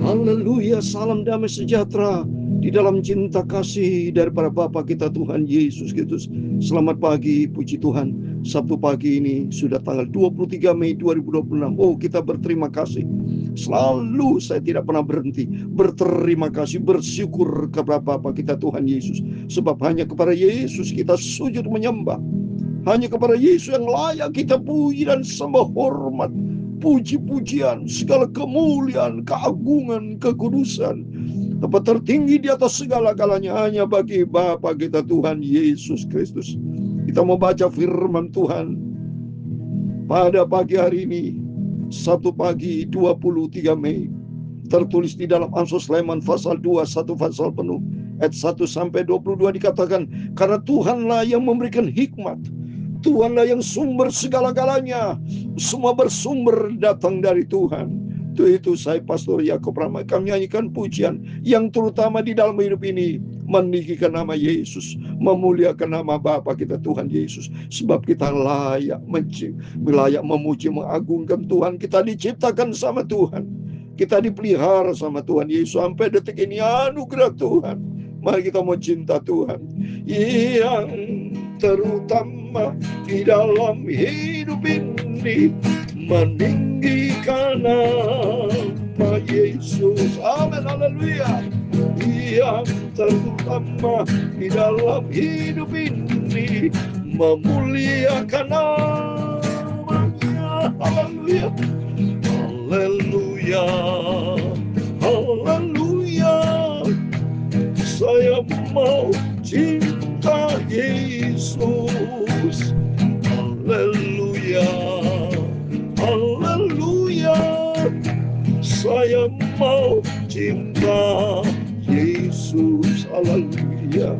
Haleluya, salam damai sejahtera di dalam cinta kasih daripada Bapa kita Tuhan Yesus Kristus. Selamat pagi, puji Tuhan. Sabtu pagi ini sudah tanggal 23 Mei 2026. Oh, kita berterima kasih. Selalu saya tidak pernah berhenti berterima kasih, bersyukur kepada Bapa kita Tuhan Yesus. Sebab hanya kepada Yesus kita sujud menyembah. Hanya kepada Yesus yang layak kita puji dan sembah hormat, puji-pujian, segala kemuliaan, keagungan, kekudusan, tempat tertinggi di atas segala-galanya hanya bagi Bapa kita Tuhan Yesus Kristus. Kita mau baca firman Tuhan pada pagi hari ini, Sabtu pagi 23 Mei. Tertulis di dalam Amsal Sulaiman pasal 2, 1 pasal penuh, ayat 1 sampai 22 dikatakan, karena Tuhanlah yang memberikan hikmat, Tuhanlah yang sumber segala-galanya. Semua bersumber datang dari Tuhan. Itu saya Pastor Yakob Rama. Kami nyanyikan pujian yang terutama di dalam hidup ini, meninggikan nama Yesus, memuliakan nama Bapa kita Tuhan Yesus. Sebab kita layak memuji, mengagungkan Tuhan. Kita diciptakan sama Tuhan, kita dipelihara sama Tuhan Yesus. Sampai detik ini anugerah Tuhan. Mari kita mau cinta Tuhan. Yang terutama di dalam hidup ini, meninggikan nama Yesus. Amin, haleluya. Yang terutama di dalam hidup ini, memuliakan namanya. Haleluya, haleluya, haleluya. Saya mau cinta Yesus. Haleluya, haleluya. Saya mau cinta Yesus. Haleluya.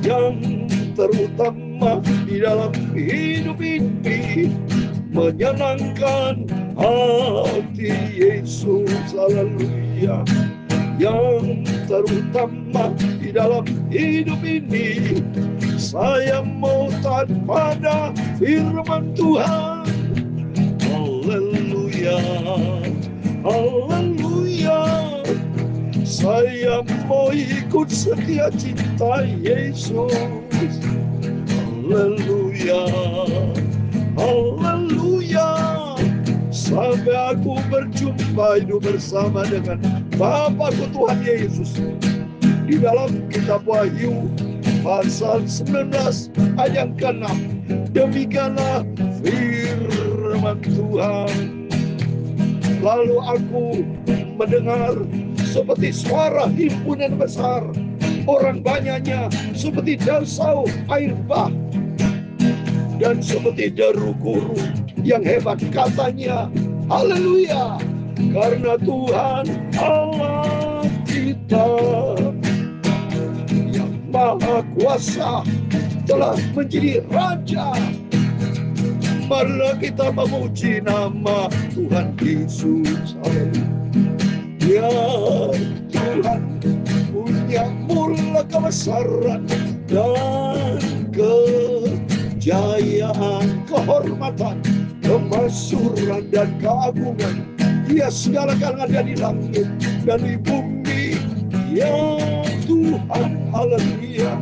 Yang terutama di dalam hidup ini, menyenangkan hati Yesus. Haleluya. Yang terutama di dalam hidup ini, saya mau taat pada firman Tuhan. Haleluya, haleluya. Saya mau ikut setia cinta Yesus. Haleluya, haleluya. Sampai aku berjumpa hidup bersama dengan Bapakku Tuhan Yesus. Di dalam kitab Wahyu pasal 19 ayat yang ke-6, demikianlah firman Tuhan. Lalu aku mendengar seperti suara himpunan besar, orang banyaknya seperti dasau air bah, dan seperti deru guru yang hebat, katanya, haleluya, karena Tuhan Allah kita yang Maha Kuasa telah menjadi Raja. Marilah kita memuji nama Tuhan Yesus. Ya Tuhan punya mula kebesaran dan kejayaan, kehormatan, kemasyhuran dan keagungan. Dia segala-galanya ada di langit dan di bumi. Ya Tuhan, haleluya.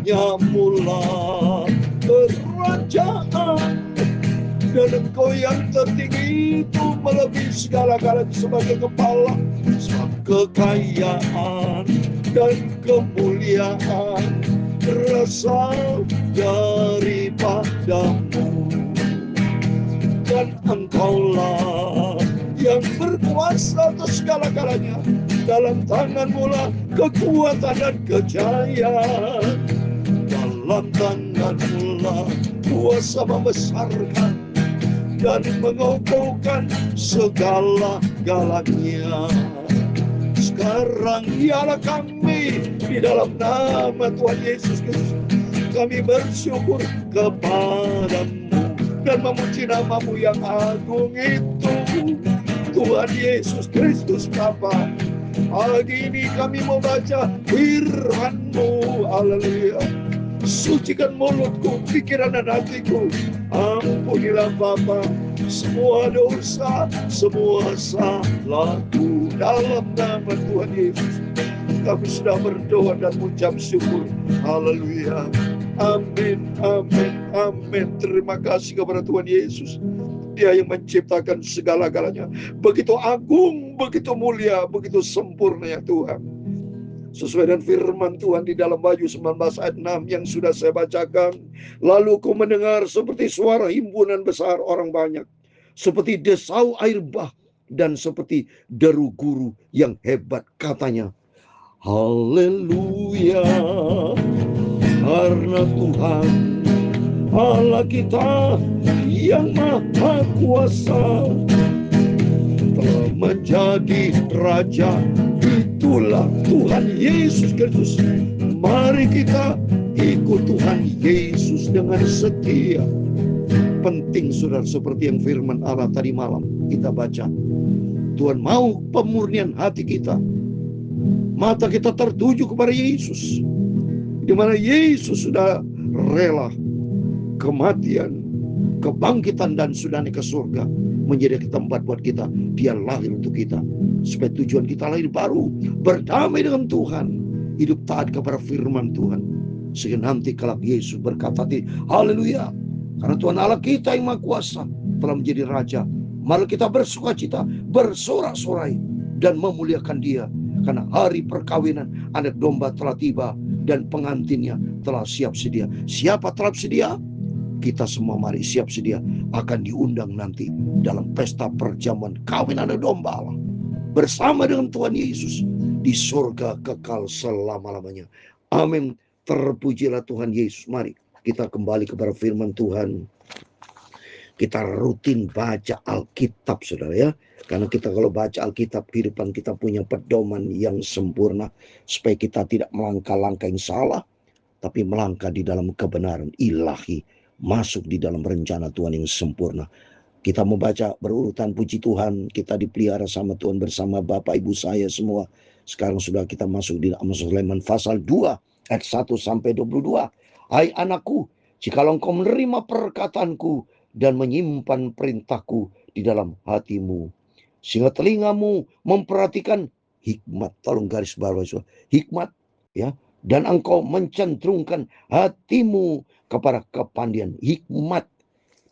Ya mula kerajaan, dan Engkau yang tertinggi itu melebihi segala-galanya sebagai kepala. Sebab kekayaan dan kemuliaan berasal daripadamu, dan Engkaulah yang berkuasa atas segala-galanya. Dalam tanganmu lah kekuatan dan kejayaan. Dalam tanganmu lah kuasa membesarkan dan mengokohkan segala-galanya. Sekarang ialah kami di dalam nama Tuhan Yesus Kristus, kami bersyukur kepadamu dan memuji namamu yang agung itu, Tuhan Yesus Kristus Bapa. Pagi ini kami mau baca firman-Mu. Haleluya. Sucikan mulutku, pikiran dan hatiku. Ampunilah Bapa semua dosa, semua salahku. Dalam nama Tuhan Yesus, kami sudah berdoa dan mengucap syukur. Haleluya. Amin, amin, amin. Terima kasih kepada Tuhan Yesus. Dia yang menciptakan segala-galanya. Begitu agung, begitu mulia, begitu sempurna ya Tuhan. Sesuai dengan firman Tuhan di dalam Wahyu 19 ayat 6 yang sudah saya bacakan. Lalu ku mendengar seperti suara himpunan besar orang banyak, seperti desau air bah, dan seperti deru guru yang hebat. Katanya, haleluya, karena Tuhan Allah kita yang maha kuasa telah menjadi Raja. Itulah Tuhan Yesus Kristus. Mari kita ikut Tuhan Yesus dengan setia. Penting saudara, seperti yang firman Allah tadi malam kita baca. Tuhan mau pemurnian hati kita. Mata kita tertuju kepada Yesus, di mana Yesus sudah rela kematian, kebangkitan, dan sudah naik ke surga, menjadi tempat buat kita. Dia lahir untuk kita, supaya tujuan kita lahir baru, berdamai dengan Tuhan, hidup taat kepada firman Tuhan, sehingga nanti kelak Yesus berkata, haleluya, karena Tuhan Allah kita yang maha kuasa telah menjadi Raja. Mari kita bersukacita, bersorak-sorai, dan memuliakan Dia, karena hari perkawinan anak domba telah tiba, dan pengantinnya telah siap sedia. Siapa telah sedia? Kita semua mari siap sedia, akan diundang nanti dalam pesta perjamuan kawin anak domba Allah, bersama dengan Tuhan Yesus di surga kekal selama-lamanya. Amin. Terpujilah Tuhan Yesus. Mari kita kembali kepada firman Tuhan. Kita rutin baca Alkitab saudara ya. Karena kita kalau baca Alkitab, kehidupan kita punya pedoman yang sempurna, supaya kita tidak melangkah-langkah yang salah, tapi melangkah di dalam kebenaran ilahi, masuk di dalam rencana Tuhan yang sempurna. Kita membaca berurutan, puji Tuhan, kita dipelihara sama Tuhan bersama Bapak Ibu saya semua. Sekarang sudah kita masuk di Amsal Sulaiman pasal 2 ayat 1 sampai 22. Hai anakku, jikalau engkau menerima perkataanku dan menyimpan perintahku di dalam hatimu, sehingga telingamu memperhatikan hikmat. Tolong garis bawah hikmat ya. Dan engkau mencenderungkan hatimu kepada kepandian. Hikmat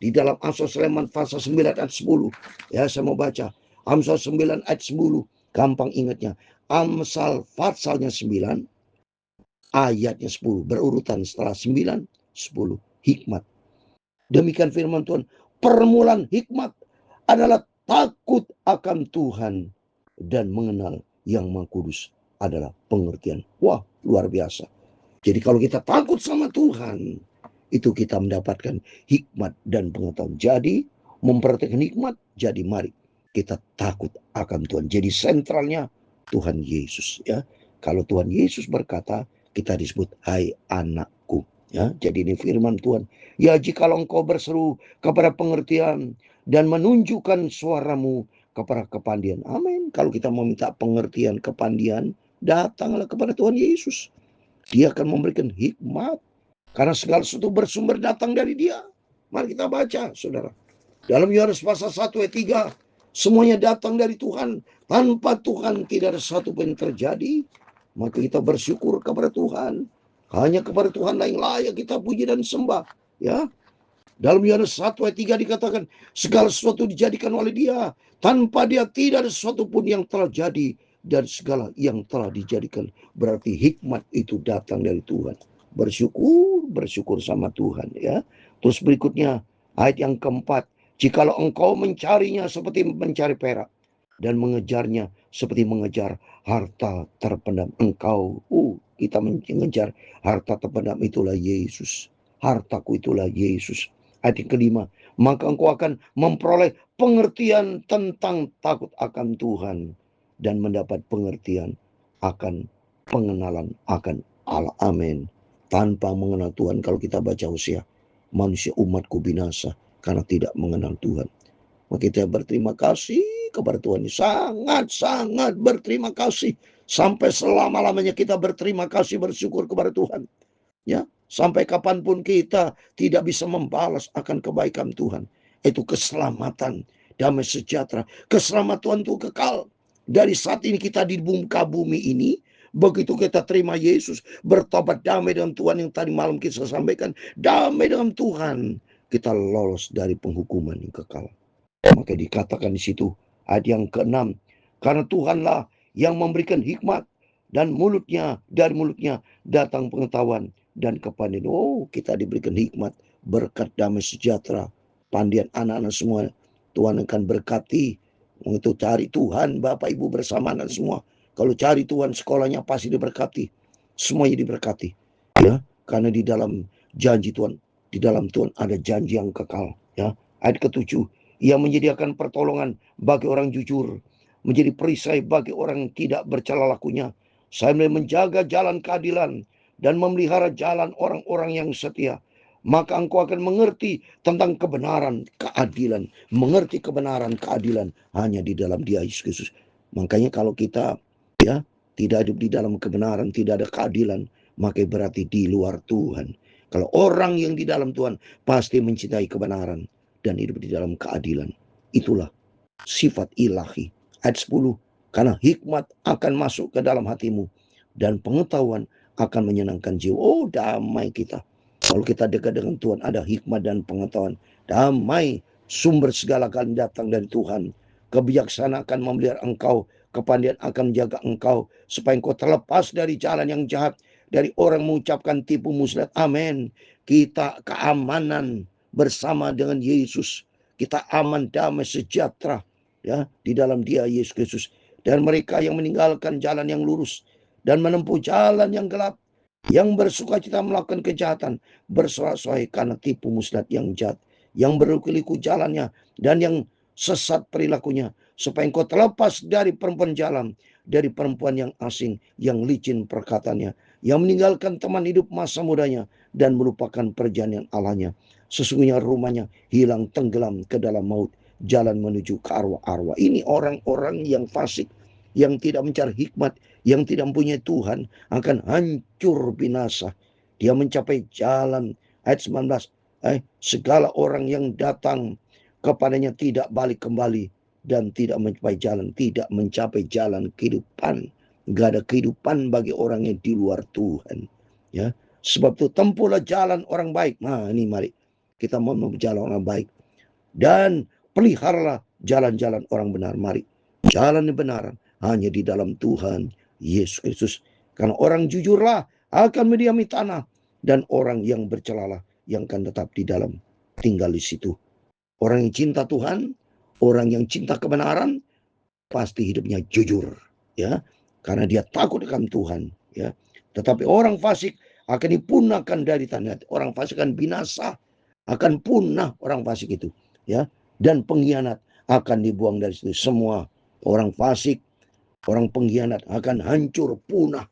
di dalam Amsal Sulaiman pasal 9 ayat 10. Ya, saya mau baca Amsal 9 ayat 10. Gampang ingatnya. Amsal pasalnya 9 ayatnya 10. Berurutan setelah 9, 10. Hikmat. Demikian firman Tuhan. Permulaan hikmat adalah takut akan Tuhan, dan mengenal yang Maha Kudus adalah pengertian. Wah, luar biasa. Jadi kalau kita takut sama Tuhan, itu kita mendapatkan hikmat dan pengetahuan. Jadi memperhatikan hikmat, jadi mari kita takut akan Tuhan. Jadi sentralnya Tuhan Yesus ya. Kalau Tuhan Yesus berkata, kita disebut hai anakku ya. Jadi ini firman Tuhan. Ya, jikalau engkau berseru kepada pengertian dan menunjukkan suaramu kepada kepandian. Amin. Kalau kita meminta pengertian, kepandian, datanglah kepada Tuhan Yesus. Dia akan memberikan hikmat. Karena segala sesuatu bersumber datang dari Dia. Mari kita baca, saudara. Dalam Yohanes pasal 1 ayat 3, semuanya datang dari Tuhan. Tanpa Tuhan tidak ada satu pun yang terjadi. Maka kita bersyukur kepada Tuhan. Hanya kepada Tuhan yang layak kita puji dan sembah. Ya. Dalam Yohanes 1 ayat 3 dikatakan, segala sesuatu dijadikan oleh Dia. Tanpa Dia tidak ada sesuatu pun yang telah jadi. Dan segala yang telah dijadikan. Berarti hikmat itu datang dari Tuhan. Bersyukur sama Tuhan ya. Terus berikutnya ayat yang keempat, jikalau engkau mencarinya seperti mencari perak, dan mengejarnya seperti mengejar harta terpendam. Kita mengejar harta terpendam, itulah Yesus. Hartaku itulah Yesus. Ayat yang kelima, maka engkau akan memperoleh pengertian tentang takut akan Tuhan, dan mendapat pengertian akan pengenalan akan Allah. Amin. Tanpa mengenal Tuhan, kalau kita baca Hosea, manusia umatku binasa karena tidak mengenal Tuhan. Maka kita berterima kasih kepada Tuhan. Sangat-sangat berterima kasih. Sampai selama-lamanya kita berterima kasih, bersyukur kepada Tuhan. Ya, sampai kapanpun kita tidak bisa membalas akan kebaikan Tuhan. Itu keselamatan, damai sejahtera. Keselamatan itu kekal. Dari saat ini kita di muka bumi ini, begitu kita terima Yesus, bertobat, damai dengan Tuhan yang tadi malam kita sampaikan, damai dengan Tuhan, kita lolos dari penghukuman yang kekal. Maka dikatakan di situ ayat yang ke-6, karena Tuhanlah yang memberikan hikmat, dan dari mulutnya datang pengetahuan dan kepandaian. Oh, kita diberikan hikmat, berkat, damai sejahtera, pandian anak-anak semua. Tuhan akan berkati. Untuk cari Tuhan, Bapak Ibu bersama anak semua. Kalau cari Tuhan, sekolahnya pasti diberkati. Semuanya diberkati. Ya, karena di dalam janji Tuhan, di dalam Tuhan ada janji yang kekal. Ya, ayat ke-7, Ia menyediakan pertolongan bagi orang jujur, menjadi perisai bagi orang yang tidak bercela lakunya. Saya menjaga jalan keadilan dan memelihara jalan orang-orang yang setia. Maka engkau akan mengerti tentang kebenaran, keadilan. Mengerti kebenaran, keadilan hanya di dalam Dia, Yesus Kristus. Makanya kalau kita tidak hidup di dalam kebenaran, tidak ada keadilan, maka berarti di luar Tuhan. Kalau orang yang di dalam Tuhan pasti mencintai kebenaran dan hidup di dalam keadilan. Itulah sifat ilahi. Ayat 10, karena hikmat akan masuk ke dalam hatimu dan pengetahuan akan menyenangkan jiwa. Oh, damai kita. Kalau kita dekat dengan Tuhan, ada hikmat dan pengetahuan. Damai, sumber segala kali datang dari Tuhan. Kebijaksanaan akan memelihara engkau, kepandaian akan menjaga engkau, supaya engkau terlepas dari jalan yang jahat, dari orang mengucapkan tipu muslihat. Amin. Kita keamanan bersama dengan Yesus. Kita aman, damai, sejahtera, ya, di dalam Dia, Yesus Kristus. Dan mereka yang meninggalkan jalan yang lurus dan menempuh jalan yang gelap, yang bersukacita melakukan kejahatan, bersorak-sorai karena tipu muslihat yang jahat, yang berliku-liku jalannya dan yang sesat perilakunya, supaya engkau terlepas dari perempuan jalan, dari perempuan yang asing, yang licin perkataannya, yang meninggalkan teman hidup masa mudanya dan melupakan perjanjian Allahnya. Sesungguhnya rumahnya hilang tenggelam ke dalam maut, jalan menuju ke arwah-arwah. Ini orang-orang yang fasik, yang tidak mencari hikmat, yang tidak mempunyai Tuhan, akan hancur binasa. Dia mencapai jalan, ayat 19, segala orang yang datang kepadanya tidak balik kembali dan tidak mencapai jalan kehidupan. Gak ada kehidupan bagi orang yang di luar Tuhan. Ya, sebab itu tempuhlah jalan orang baik. Nah, ini mari kita mau jalan orang baik, dan peliharalah jalan-jalan orang benar. Mari, jalan yang benar hanya di dalam Tuhan Yesus Kristus. Karena orang jujurlah akan mendiami tanah, dan orang yang bercelalah yang akan tetap di dalam tinggal di situ. Orang yang cinta Tuhan, orang yang cinta kebenaran, pasti hidupnya jujur, ya, karena dia takut akan Tuhan, ya. Tetapi orang fasik akan dipunahkan dari tanah. Orang fasik akan binasa, akan punah orang fasik itu, ya. Dan pengkhianat akan dibuang dari situ. Semua orang fasik, orang pengkhianat akan hancur, punah.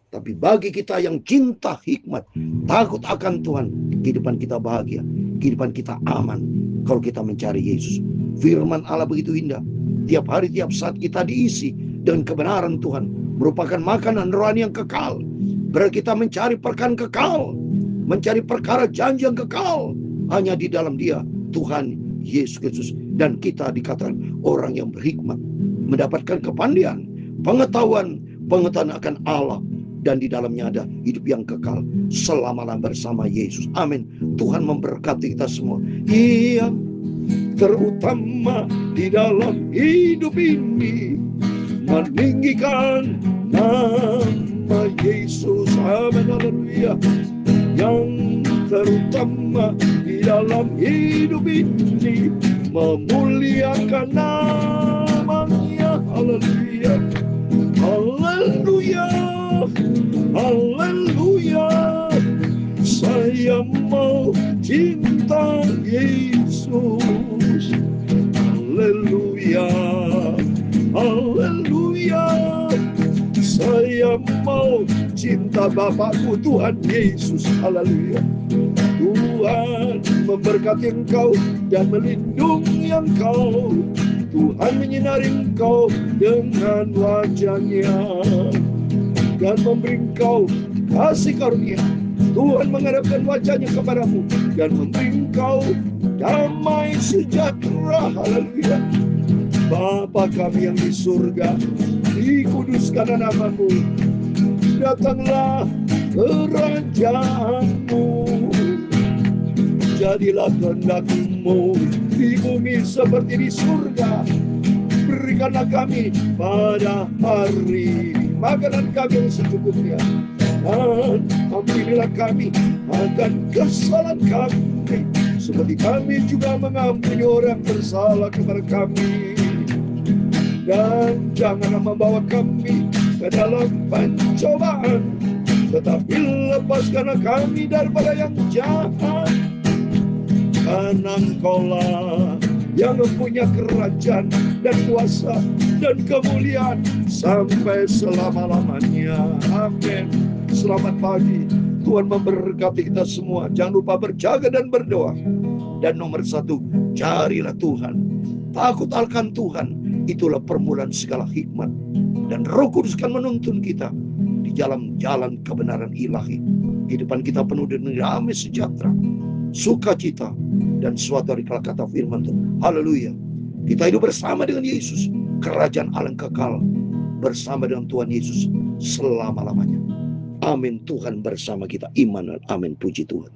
Tapi bagi kita yang cinta hikmat, takut akan Tuhan, kehidupan kita bahagia, kehidupan kita aman kalau kita mencari Yesus. Firman Allah begitu indah. Tiap hari, tiap saat kita diisi dengan kebenaran Tuhan, merupakan makanan rohani yang kekal. Berarti kita mencari perkara kekal, mencari perkara janji yang kekal hanya di dalam Dia, Tuhan Yesus Kristus. Dan kita dikatakan orang yang berhikmat, mendapatkan kepandaian, pengetahuan akan Allah, dan di dalamnya ada hidup yang kekal selama-lamanya bersama Yesus. Amin. Tuhan memberkati kita semua. Iya, terutama di dalam hidup ini, meninggikan nama Yesus. Amin. Haleluya. Yang terutama di dalam hidup ini, memuliakan namanya. Haleluya. Haleluya. Haleluya. Saya mau cinta Yesus. Haleluya. Haleluya. Saya mau cinta Bapakku Tuhan Yesus. Haleluya. Tuhan memberkati engkau dan melindungi engkau. Tuhan menyinari engkau dengan wajah-Nya dan memberi engkau kasih karunia. Tuhan menghadapkan wajahnya kepadamu dan memberi engkau damai sejahtera. Haleluya. Bapa kami yang di surga, dikuduskan namamu, datanglah kerajaanmu, jadilah kehendak-Mu di bumi seperti di surga. Berikanlah kami pada hari makanan kami yang secukupnya, dan ampunilah kami akan kesalahan kami, seperti kami juga mengampuni orang bersalah kepada kami. Dan janganlah membawa kami ke dalam pencobaan, tetapi lepaskanlah kami daripada yang jahat. Karena Engkau-lah yang mempunyai kerajaan dan kuasa dan kemuliaan sampai selama-lamanya. Amin. Selamat pagi. Tuhan memberkati kita semua. Jangan lupa berjaga dan berdoa. Dan nomor 1, carilah Tuhan. Takut akan Tuhan, itulah permulaan segala hikmat. Dan Roh Kudus akan menuntun kita di jalan-jalan kebenaran ilahi. Kehidupan kita penuh dengan damai sejahtera, sukacita, dan suatu hari kala kata firman Tuhan, haleluya, kita hidup bersama dengan Yesus, kerajaan Allah yang kekal, bersama dengan Tuhan Yesus selama-lamanya. Amin. Tuhan bersama kita. Immanuel. Amin. Puji Tuhan.